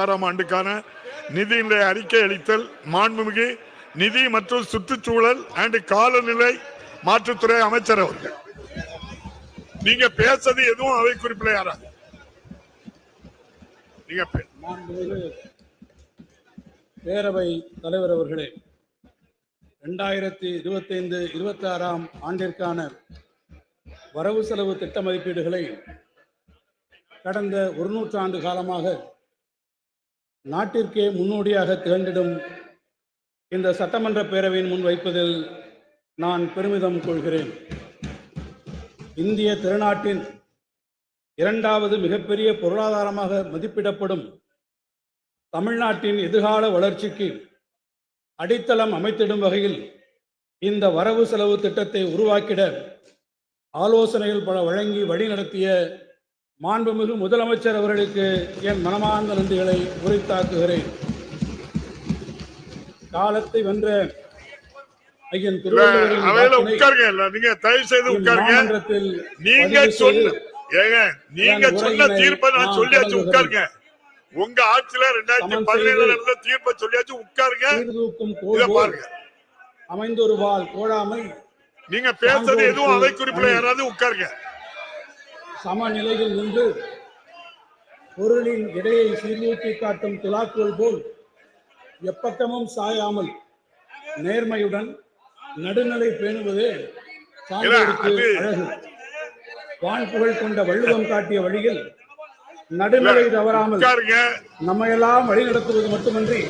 ஆண்டுக்கான நிதிநிலை அறிக்கை அளித்தல் மாண்புமிகு நிதி மற்றும் சுற்றுச்சூழல் அண்ட் காலநிலை மாற்றுத்துறை அமைச்சர் அவர்கள். நீங்க பேசது எதுவும் அவை குறிப்பில் யாரா நீங்க பேரவை தலைவர் அவர்களே, 2025-26 ஆண்டிற்கான வரவு செலவு திட்ட மதிப்பீடுகளை கடந்த 100 ஆண்டு காலமாக நாட்டிற்கே முன்னோடியாக திகழ்ந்திடும் இந்த சட்டமன்ற பேரவையின் முன் வைப்பதில் நான் பெருமிதம் கொள்கிறேன். இந்திய திருநாட்டின் இரண்டாவது மிகப்பெரிய பொருளாதாரமாக மதிப்பிடப்படும் தமிழ்நாட்டின் எதிர்கால வளர்ச்சிக்கு அடித்தளம் அமைத்திடும் வகையில் இந்த வரவு செலவு திட்டத்தை உருவாக்கிட ஆலோசனைகள் பல வழங்கி வழிநடத்திய மாண்புமிகு முதலமைச்சர் அவர்களுக்கு என் மனமார்ந்த நன்றிகளை உரித்தாக்குகிறேன். காலத்தை வென்ற ஐயன் திருவள்ளுவரின் நீங்க சொன்ன தீர்ப்பை நான் சொல்லியாச்சு, உட்காருங்க. உங்க ஆட்சியில 2017 நடந்த தீர்ப்பை சொல்லியாச்சு, உட்காருங்க. பாருங்க, அமைந்தொரு வாழ் கோடாமை நீங்க பேசுறது எதுவும் அவை குறிப்பில் யாராவது உட்காருங்க. சமநிலையில் நின்று பொருளின் இடையை சீர்தூக்கி காட்டும் துலாக்கோல் போல் எப்பக்கமும் சாயாமல் நேர்மையுடன் நடுநிலை பேணுவதே அழகு. வான்புகழ் கொண்ட வள்ளுவம் காட்டிய வழியில் நடுநிலை தவறாமல் நம்மையெல்லாம் வழிநடத்துவது மட்டுமன்றி